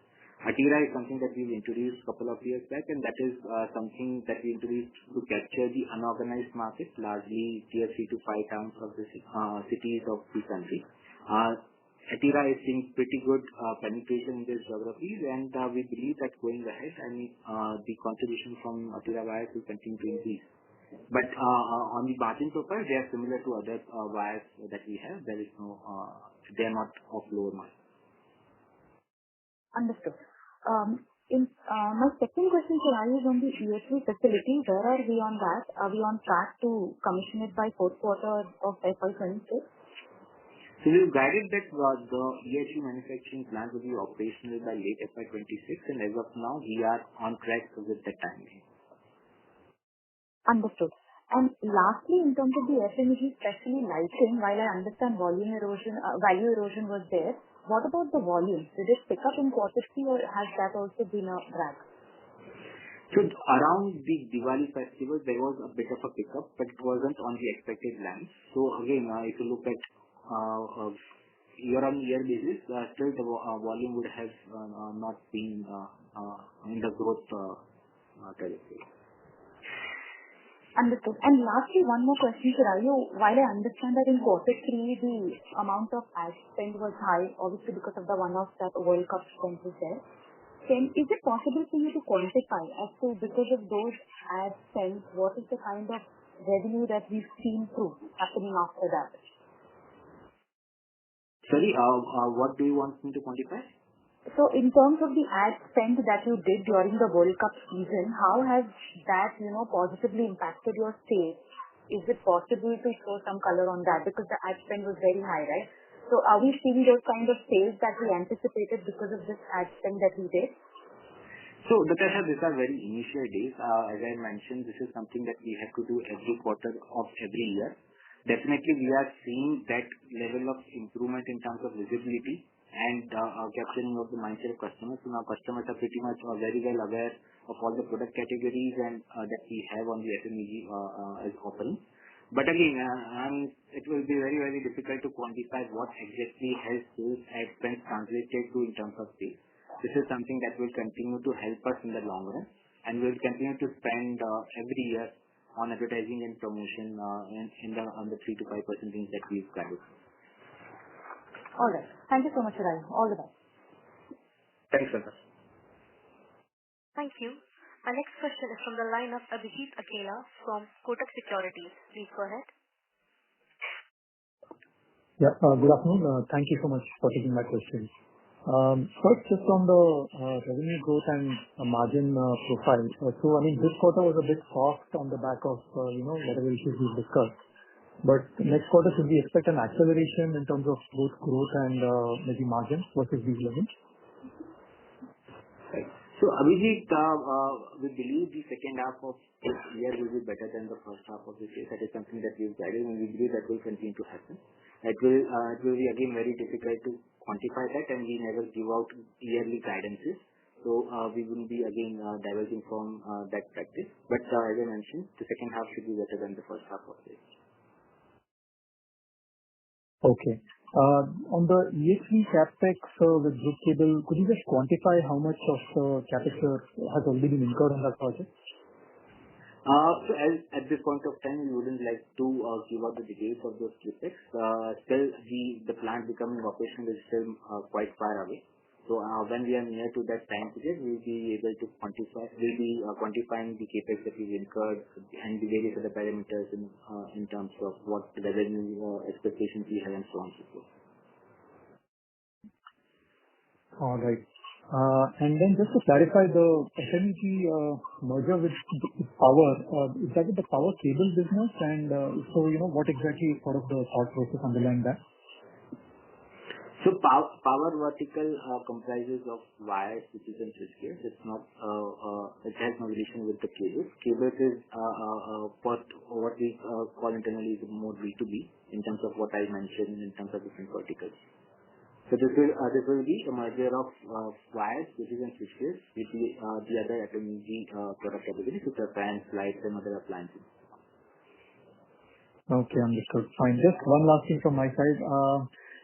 Atira is something that we've introduced a couple of years back, and that is something that we introduced to capture the unorganized market, largely tier 3 to 5 towns of the cities of the country. Atira is seeing pretty good penetration in these geographies, and we believe that going ahead, the contribution from Atira wires will continue to increase. But on the margin profile, they are similar to other wires that we have. They are not of lower margin. Understood. My second question for you is on the EHV facility. Where are we on that? Are we on track to commission it by fourth quarter of FY24? So we've guided that the EHV manufacturing plant will be operational by late FY26, and as of now, we are on track with that timeline. Understood. And lastly, in terms of the FMEG, especially lighting, while I understand value erosion was there, what about the volume? Did it pick up in quarter 3 or has that also been a drag? So around the Diwali festival, there was a bit of a pickup, but it wasn't on the expected lines. So again, if you look at year-on-year basis, still the volume would have not been in the growth territory. Understood. And lastly, one more question for you. While I understand that in quarter 3, the amount of ad spend was high, obviously because of the one-off that World Cup spend was there, is it possible for you to quantify as to, because of those ad spends, what is the kind of revenue that we've seen through happening after that? Sorry, what do you want me to quantify? So in terms of the ad spend that you did during the World Cup season, how has that, positively impacted your sales? Is it possible to show some color on that? Because the ad spend was very high, right? Are we seeing those kind of sales that we anticipated because of this ad spend that we did? Natasha, these are very initial days. As I mentioned, this is something that we have to do every quarter of every year. Definitely, we are seeing that level of improvement in terms of visibility and capturing of the mindset of customers. Now, customers are pretty much very well aware of all the product categories and that we have on the FMEG as offering. Again, it will be very, very difficult to quantify what exactly has sales ad spend translated to in terms of sales. This is something that will continue to help us in the long run, and we will continue to spend every year on advertising and promotion on the 3 to 5% range that we've guided. All right. Thank you so much, Chirayu. All the best. Thanks, Natasha. Thank you. Our next question is from the line of Abhijit Akella from Kotak Securities. Please go ahead. Yeah. Good afternoon. Thank you so much for taking my questions. First, just on the revenue growth and margin profile. This quarter was a bit soft on the back of whatever issues we've discussed. Next quarter, should we expect an acceleration in terms of both growth and maybe margins versus these levels? Right. Abhijit, we believe the second half of this year will be better than the first half of this year. That is something that we've guided, and we believe that will continue to happen. It will be again very difficult to quantify that, and we never give out yearly guidances. We will be again diverging from that practice. As I mentioned, the second half should be better than the first half of this. Okay. On the EHV CapEx with Group Cable, could you just quantify how much of the CapEx has already been incurred on that project? At this point of time, we wouldn't like to give out the details of those CapEx. Still, the plant becoming operational is still quite far away. When we are near to that time period, we'll be able to quantifying the CapEx that we've incurred and the various other parameters in terms of what the revenue expectations we have and so on and so forth. All right. Just to clarify, the FMEG merger with Power, is that with the Power Cable business? What exactly is sort of the thought process underlying that? Power vertical comprises of wires, switches, and switchgear. It has no relation with the cables. Cables is what we call internally is more B2B in terms of what I mentioned in terms of different verticals. This will be a merger of wires, switches, and switchgear with the other FMEG product categories, which are fans, lights, and other appliances. Okay, understood. Fine. Just one last thing from my side.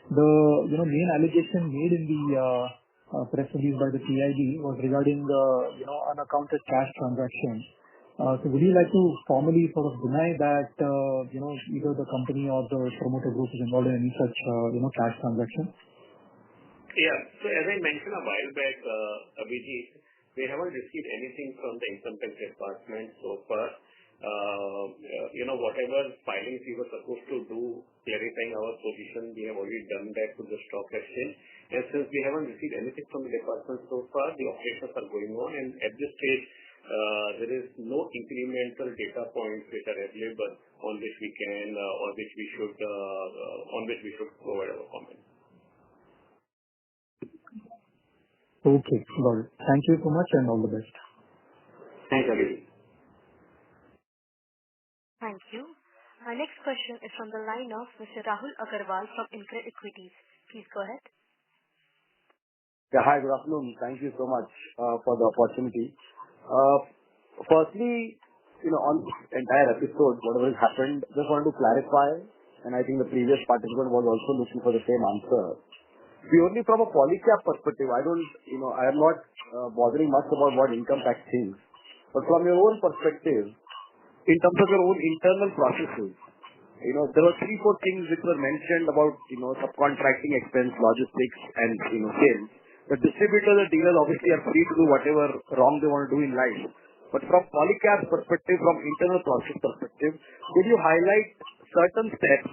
The main allegation made in the press release by the PIB was regarding the unaccounted cash transactions. Would you like to formally sort of deny that either the company or the promoter group is involved in any such cash transactions? Yeah. As I mentioned a while back, Abhijit, we haven't received anything from the income tax department so far. Whatever filings we were supposed to do clarifying our position, we have already done that to the stock exchange. Since we haven't received anything from the department so far, the operations are going on, and at this stage, there is no incremental data points which are available on which we can or which we should provide our comments. Okay, got it. Thank you so much, and all the best. Thanks, Abhijit. Thank you. Our next question is from the line of Mr. Rahul Agarwal from InCred Equities. Please go ahead. Yeah, hi, good afternoon. Thank you so much for the opportunity. Firstly, on this entire episode, whatever has happened, just wanted to clarify, and I think the previous participant was also looking for the same answer. Purely from a Polycab perspective, I am not bothering much about what income tax thinks. From your own perspective, in terms of your own internal processes, there were 3-4 things which were mentioned about subcontracting expense, logistics, and sales. The distributor, the dealers obviously are free to do whatever wrong they want to do in life. From Polycab's perspective, from internal process perspective, could you highlight certain steps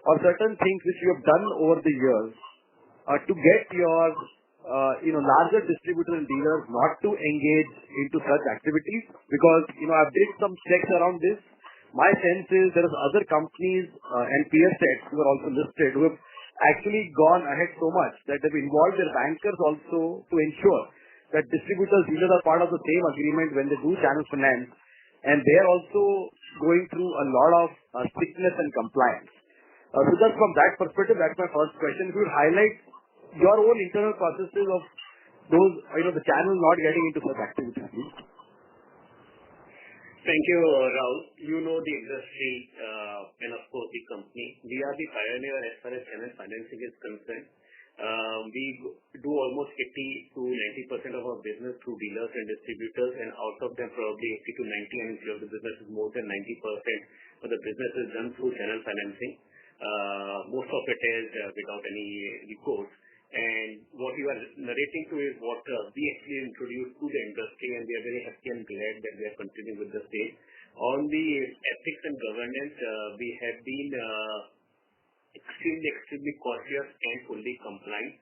or certain things which you have done over the years to get your larger distributors and dealers not to engage into such activities? Because I've did some checks around this. My sense is there are other companies and peer sets who are also listed who have actually gone ahead so much that they've involved their bankers also to ensure that distributors, dealers are part of the same agreement when they do channel finance, and they are also going through a lot of strictness and compliance. So just from that perspective, that's my first question. If you would highlight your own internal processes of those, the channel not getting into such activities, please. Thank you, Rahul. You know the industry and of course the company. We are the pioneer as far as channel financing is concerned. We do almost 80 to 90% of our business through dealers and distributors, and out of them probably 80 to 90, and if the business is more than 90% of the business is done through channel financing. Most of it is without any recourse. And what you are narrating to is what we actually introduced to the industry, and we are very happy and glad that we are continuing with the same. On the ethics and governance, we have been extremely cautious and fully compliant.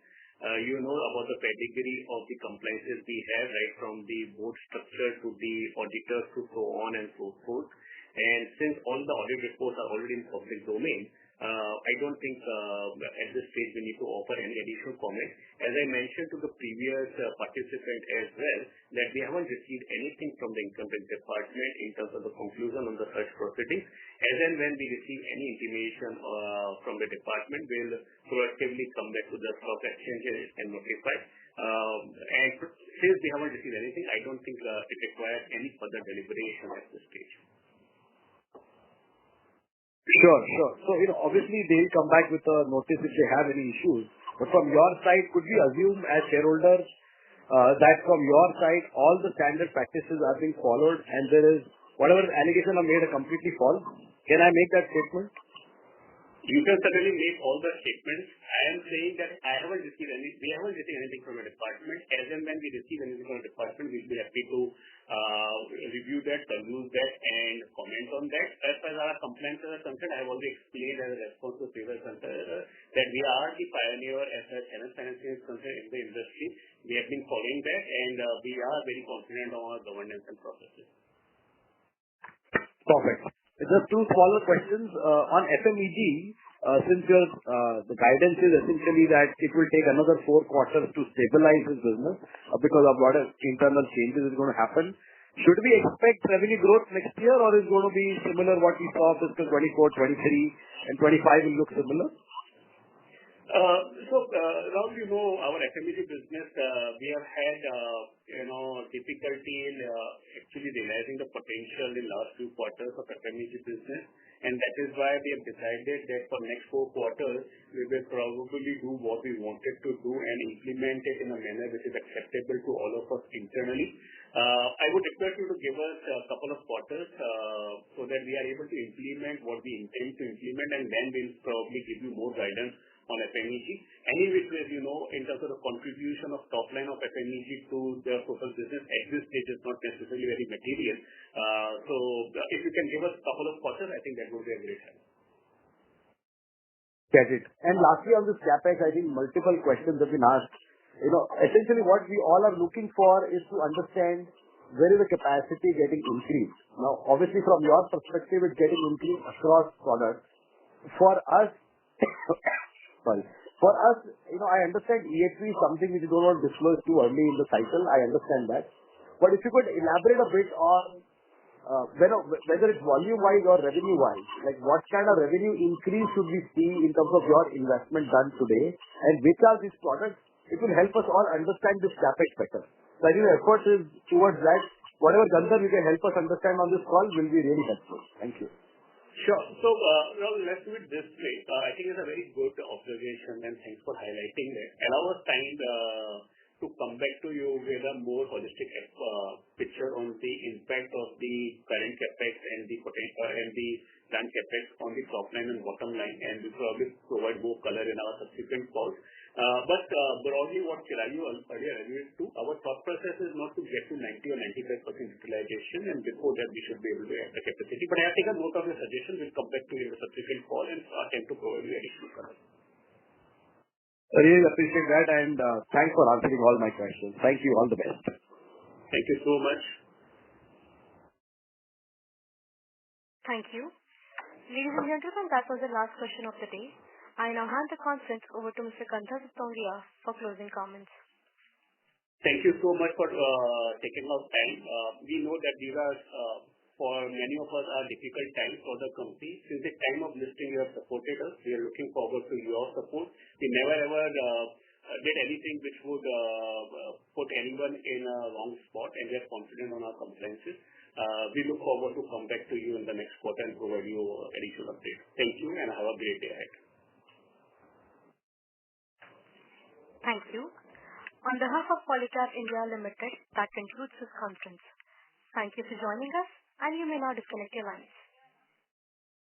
You know about the pedigree of the compliances we have, right from the board structure to the auditors to so on and so forth. And since all the audit reports are already in public domain, I don't think at this stage we need to offer any additional comment. As I mentioned to the previous participant as well, that we haven't received anything from the income tax department in terms of the conclusion on the search proceedings. As and when we receive any intimation from the department, we'll proactively come back to the stock exchanges and notify. And since we haven't received anything, I don't think it requires any further deliberation at this stage. Sure. So, obviously they'll come back with a notice if they have any issues. But from your side, could we assume as shareholders that from your side, all the standard practices are being followed and there is whatever allegations are made are completely false? Can I make that statement? You can certainly make all the statements. I am saying that we haven't received anything from the department. As and when we receive anything from the department, we'll be happy to review that, peruse that, and comment on that. As far as our compliances are concerned, I have already explained as a response to previous answer that we are the pioneer as far as channel financing is concerned in the industry. We have been following that, and we are very confident on our governance and processes. Perfect. Just two smaller questions. On FMEG, since the guidance is essentially that it will take another 4 quarters to stabilize this business because of what internal changes is going to happen, should we expect revenue growth next year, or is it going to be similar what we saw fiscal 24, 23, and 25 will look similar? Rahul, our FMEG business, we have had difficulty in actually realizing the potential in last few quarters of FMEG business, and that is why we have decided that for next 4 quarters we will probably do what we wanted to do and implement it in a manner which is acceptable to all of us internally. I would request you to give us a couple of quarters so that we are able to implement what we intend to implement, and then we'll probably give you more guidance on FMEG. Anyway, as you know, in terms of the contribution of top line of FMEG to the total business at this stage is not necessarily very material. So if you can give us a couple of quarters, I think that would be a great help. Get it. And lastly, on this CapEx, I think multiple questions have been asked. Essentially what we all are looking for is to understand where is the capacity getting increased. Now, obviously from your perspective, it's getting increased across products. For us, I understand EHV is something which you don't want to disclose too early in the cycle. I understand that. But if you could elaborate a bit on whether it's volume-wise or revenue-wise, like what kind of revenue increase should we see in terms of your investment done today, and which are these products? It will help us all understand this CapEx better. So I think the effort is towards that. Whatever, Gandhar, you can help us understand on this call will be really helpful. Thank you. Sure. So, Rahul, let's do it this way. I think it's a very good observation, and thanks for highlighting that. Allow us time to come back to you with a more holistic picture on the impact of the current CapEx and the potential and the planned CapEx on the top line and bottom line, and we'll probably provide more color in our subsequent calls. But broadly, what Chirayu earlier alluded to, our thought process is not to get to 90 or 95% utilization, and before that we should be able to add the capacity. But I have taken note of your suggestion. We'll come back to you in the subsequent call and attempt to provide you additional color. I really appreciate that, and thanks for answering all my questions. Thank you. All the best. Thank you so much. Thank you. Ladies and gentlemen, that was the last question of the day. I now hand the conference over to Mr. Gandharv Tongia for closing comments. Thank you so much for taking out time. We know that these are, for many of us, difficult times for the company. Since the time of listing, you have supported us. We are looking forward to your support. We never ever did anything which would put anyone in a wrong spot, and we are confident on our compliances. We look forward to come back to you in the next quarter and provide you additional updates. Thank you and have a great day ahead. Thank you. On behalf of Polycab India Limited, that concludes this conference. Thank you for joining us, and you may now disconnect your lines.